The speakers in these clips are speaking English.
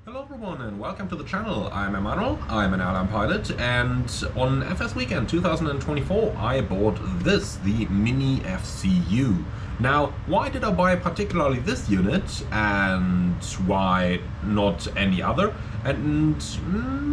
Hello everyone and welcome to the channel. I'm Emmanuel, I'm an airline pilot, and on FS Weekend 2024 I bought this, the miniFCU. Now, why did I buy particularly this unit and why not any other? And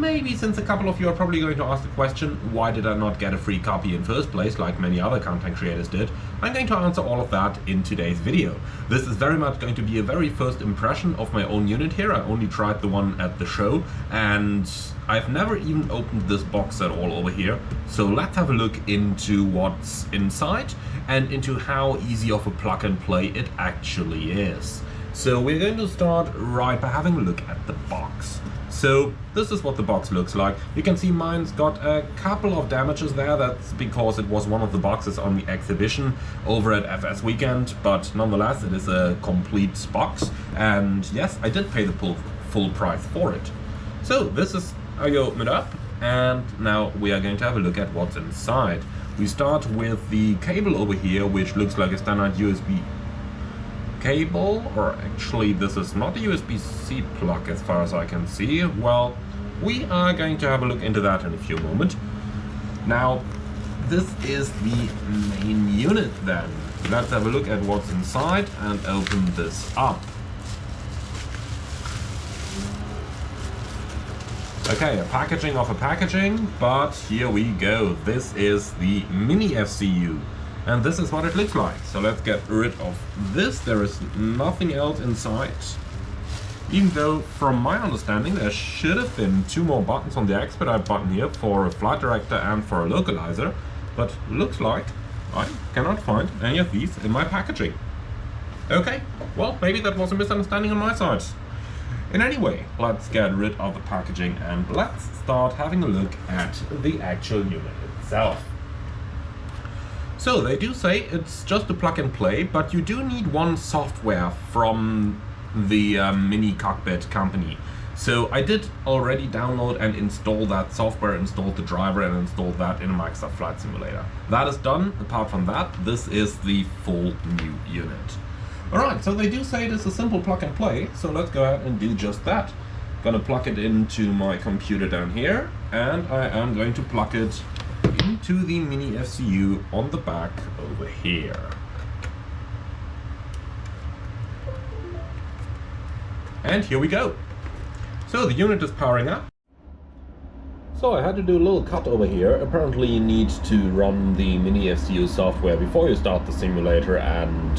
maybe since a couple of you are probably going to ask the question, why did I not get a free copy in first place like many other content creators did, I'm going to answer all of that in today's video. This is very much going to be a very first impression of my own unit here. I only tried the one at the show and I've never even opened this box at all over here. So let's have a look into what's inside and into how easy of a plug and play it actually is. So we're going to start right by having a look at the box. So this is what the box looks like. You can see mine's got a couple of damages there. That's because it was one of the boxes on the exhibition over at FS Weekend, but nonetheless it is a complete box. And yes, I did pay the full price for it. So this is how you open it up, and now we are going to have a look at what's inside. We start with the cable over here, which looks like a standard USB cable, or actually this is not a USB-C plug as far as I can see. Well, we are going to have a look into that in a few moments. Now, this is the main unit then. Let's have a look at what's inside and open this up. Okay, a packaging of a packaging, but here we go. This is the miniFCU. And this is what it looks like. So let's get rid of this. There is nothing else inside. Even though, from my understanding, there should have been two more buttons on the expedite button here for a flight director and for a localizer. But looks like I cannot find any of these in my packaging. Okay, well, maybe that was a misunderstanding on my side. In any way, let's get rid of the packaging and let's start having a look at the actual unit itself. So they do say it's just a plug and play, but you do need one software from the Mini Cockpit company. So I did already download and install that software, installed the driver and installed that in a Microsoft Flight Simulator. That is done. Apart from that, this is the full new unit. Alright, so they do say it is a simple plug and play, so let's go ahead and do just that. Gonna plug it into my computer down here, and I am going to plug it into the miniFCU on the back over here. And here we go. So the unit is powering up. So I had to do a little cut over here. Apparently you need to run the miniFCU software before you start the simulator, and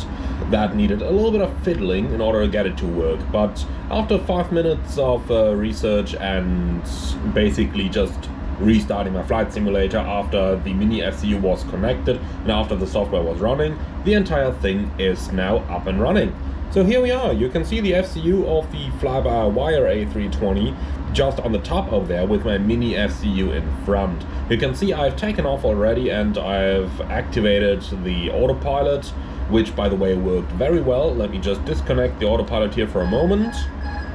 that needed a little bit of fiddling in order to get it to work. But after 5 minutes of research and basically just restarting my flight simulator after the miniFCU was connected and after the software was running, the entire thing is now up and running. So here we are. You can see the FCU of the fly-by-wire A320 just on the top of there with my miniFCU in front. You can see I've taken off already and I've activated the autopilot, which by the way worked very well. Let me just disconnect the autopilot here for a moment.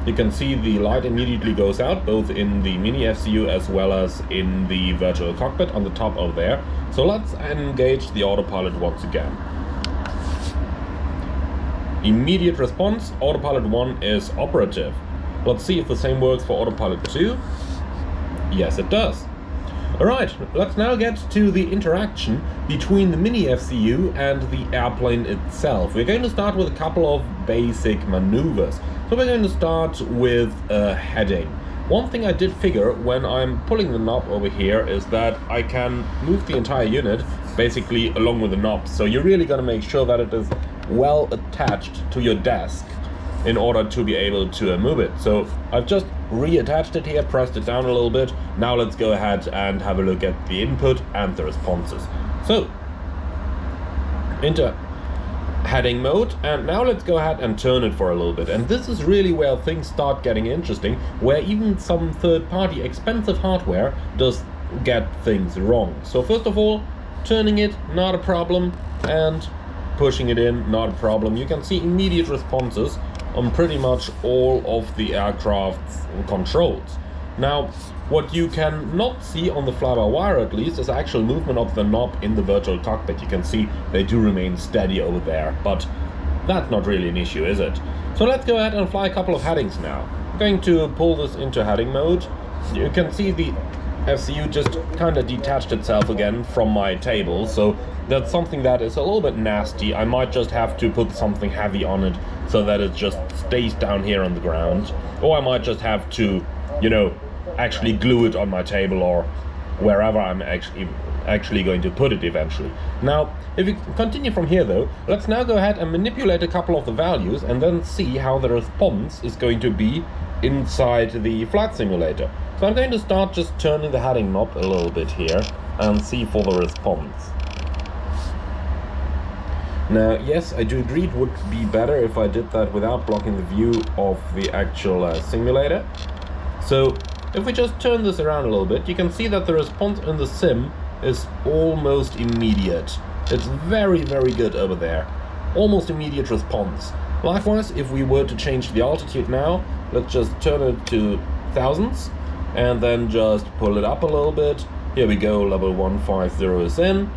You can see the light immediately goes out, both in the miniFCU as well as in the virtual cockpit on the top of there. So let's engage the autopilot once again. Immediate response, autopilot 1 is operative. Let's see if the same works for autopilot 2. Yes, it does. Alright, let's now get to the interaction between the miniFCU and the airplane itself. We're going to start with a couple of basic maneuvers. So we're going to start with a heading. One thing I did figure when I'm pulling the knob over here is that I can move the entire unit basically along with the knob. So you're really going to make sure that it is well attached to your desk in order to be able to move it. So I've just reattached it here, pressed it down a little bit. Now let's go ahead and have a look at the input and the responses. So into heading mode, and now let's go ahead and turn it for a little bit. And this is really where things start getting interesting, where even some third-party expensive hardware does get things wrong. So first of all, turning it, not a problem, and pushing it in, not a problem. You can see immediate responses on pretty much all of the aircraft's controls. Now, what you can not see on the fly-by-wire at least is actual movement of the knob in the virtual cockpit. You can see they do remain steady over there, but that's not really an issue, is it? So let's go ahead and fly a couple of headings now. I'm going to pull this into heading mode. You can see the FCU just kind of detached itself again from my table, so that's something that is a little bit nasty. I might just have to put something heavy on it so that it just stays down here on the ground, or I might just have to, you know, actually glue it on my table or wherever I'm actually going to put it eventually. Now, if we continue from here though, let's now go ahead and manipulate a couple of the values and then see how the response is going to be inside the flight simulator. So I'm going to start just turning the heading knob a little bit here and see for the response. Now, yes, I do agree it would be better if I did that without blocking the view of the actual simulator. So if we just turn this around a little bit, you can see that the response in the sim is almost immediate. It's very, very good over there. Almost immediate response. Likewise, if we were to change the altitude now, let's just turn it to thousands and then just pull it up a little bit. Here we go, level 150 is in.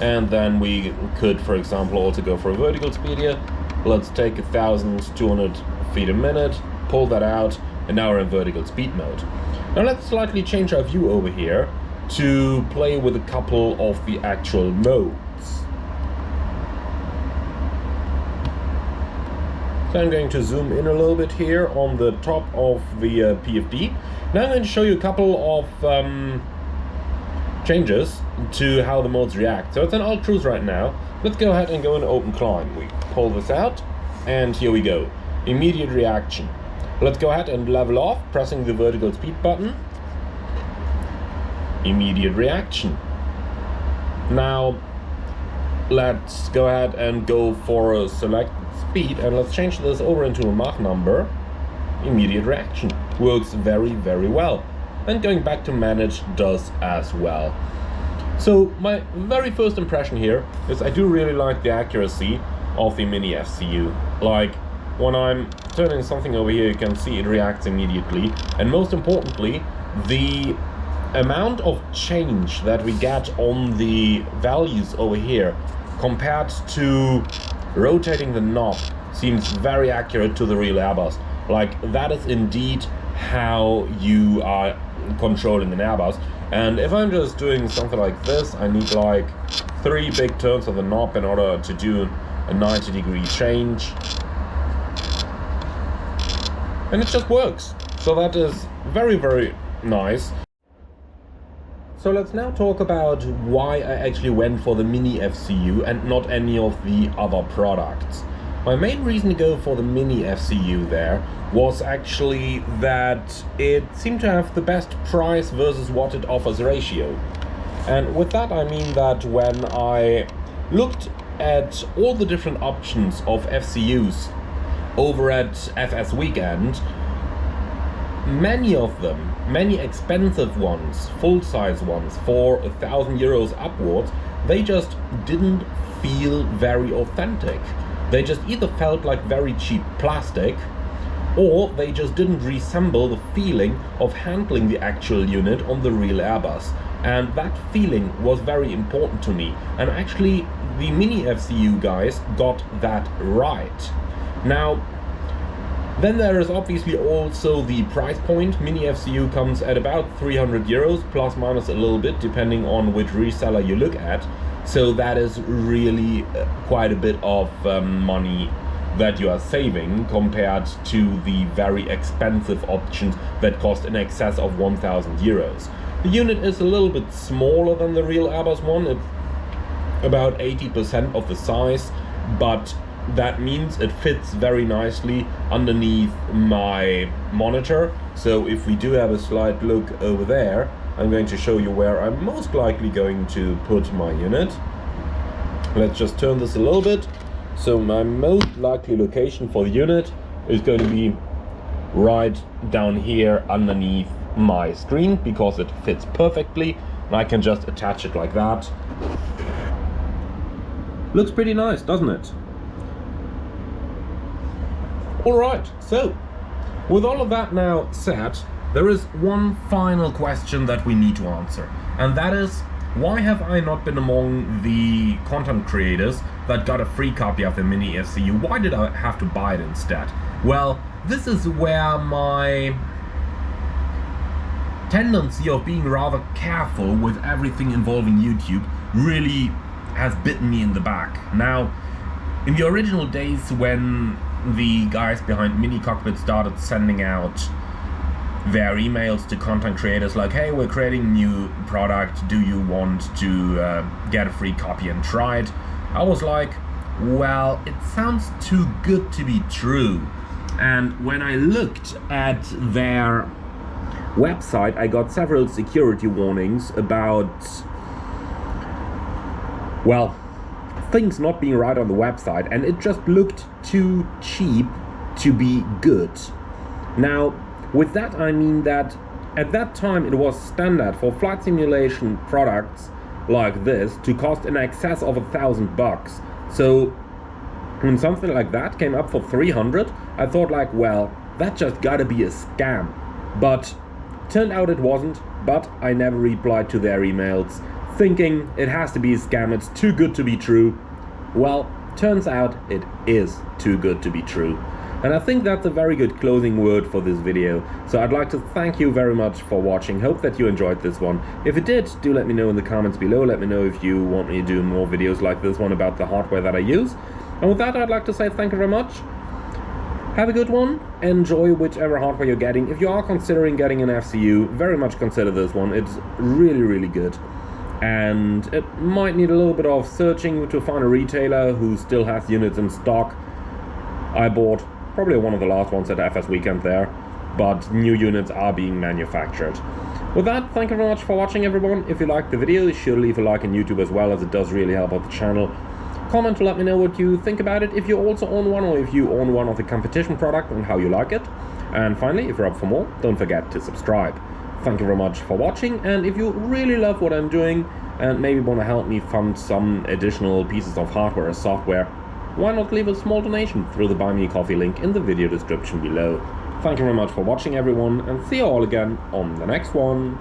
And then we could, for example, also go for a vertical speed here. Let's take 1,200 feet a minute, pull that out, and now we're in vertical speed mode. Now let's slightly change our view over here to play with a couple of the actual modes. So I'm going to zoom in a little bit here on the top of the PFD. Now I'm going to show you a couple of changes to how the modes react. So it's an alt cruise right now. Let's go ahead and go in open climb. We pull this out and here we go. Immediate reaction. Let's go ahead and level off, pressing the vertical speed button. Immediate reaction. Now let's go ahead and go for a select speed and let's change this over into a Mach number. Immediate reaction. Works very, very well. And going back to manage does as well. So my very first impression here is I do really like the accuracy of the miniFCU. Like when I'm turning something over here, you can see it reacts immediately. And most importantly, the amount of change that we get on the values over here compared to rotating the knob seems very accurate to the real Airbus. Like that is indeed how you are controlling an Airbus. And if I'm just doing something like this, I need like 3 big turns of the knob in order to do a 90-degree change. And it just works. So that is very, very nice. So let's now talk about why I actually went for the miniFCU and not any of the other products. My main reason to go for the miniFCU there was actually that it seemed to have the best price versus what it offers ratio. And with that I mean that when I looked at all the different options of FCUs over at FS Weekend, many of them, many expensive ones, full-size ones for €1,000 upwards, they just didn't feel very authentic. They just either felt like very cheap plastic, or they just didn't resemble the feeling of handling the actual unit on the real Airbus. And that feeling was very important to me. And actually, the miniFCU guys got that right. Now, then there is obviously also the price point. miniFCU comes at about €300, plus minus a little bit, depending on which reseller you look at. So that is really quite a bit of money that you are saving compared to the very expensive options that cost in excess of €1,000. The unit is a little bit smaller than the real Airbus one. It's about 80% of the size, but that means it fits very nicely underneath my monitor. So if we do have a slight look over there, I'm going to show you where I'm most likely going to put my unit. Let's just turn this a little bit. So my most likely location for the unit is going to be right down here underneath my screen, because it fits perfectly and I can just attach it like that. Looks pretty nice, doesn't it? Alright, so with all of that now said, there is one final question that we need to answer, and that is, why have I not been among the content creators that got a free copy of the miniFCU? Why did I have to buy it instead? Well, this is where my tendency of being rather careful with everything involving YouTube really has bitten me in the back. Now, in the original days when the guys behind Mini Cockpit started sending out their emails to content creators like, hey, we're creating a new product, do you want to get a free copy and try it? I was like, well, it sounds too good to be true. And when I looked at their website, I got several security warnings about, well, things not being right on the website, and it just looked too cheap to be good. Now, with that I mean that at that time it was standard for flight simulation products like this to cost in excess of $1,000. So when something like that came up for 300, I thought like, well, that just gotta be a scam. But turned out it wasn't, but I never replied to their emails, thinking it has to be a scam, it's too good to be true. Well, turns out it is too good to be true. And I think that's a very good closing word for this video. So I'd like to thank you very much for watching. Hope that you enjoyed this one. If you did, do let me know in the comments below. Let me know if you want me to do more videos like this one about the hardware that I use. And with that, I'd like to say thank you very much. Have a good one. Enjoy whichever hardware you're getting. If you are considering getting an FCU, very much consider this one. It's really, really good. And it might need a little bit of searching to find a retailer who still has units in stock. I bought probably one of the last ones at FS Weekend there, but new units are being manufactured. With that, thank you very much for watching, everyone. If you liked the video, you should leave a like on YouTube as well, as it does really help out the channel. Comment to let me know what you think about it, if you also own one, or if you own one of the competition product and how you like it. And finally, if you're up for more, don't forget to subscribe. Thank you very much for watching, and if you really love what I'm doing and maybe want to help me fund some additional pieces of hardware or software, why not leave a small donation through the Buy Me a Coffee link in the video description below. Thank you very much for watching, everyone, and see you all again on the next one.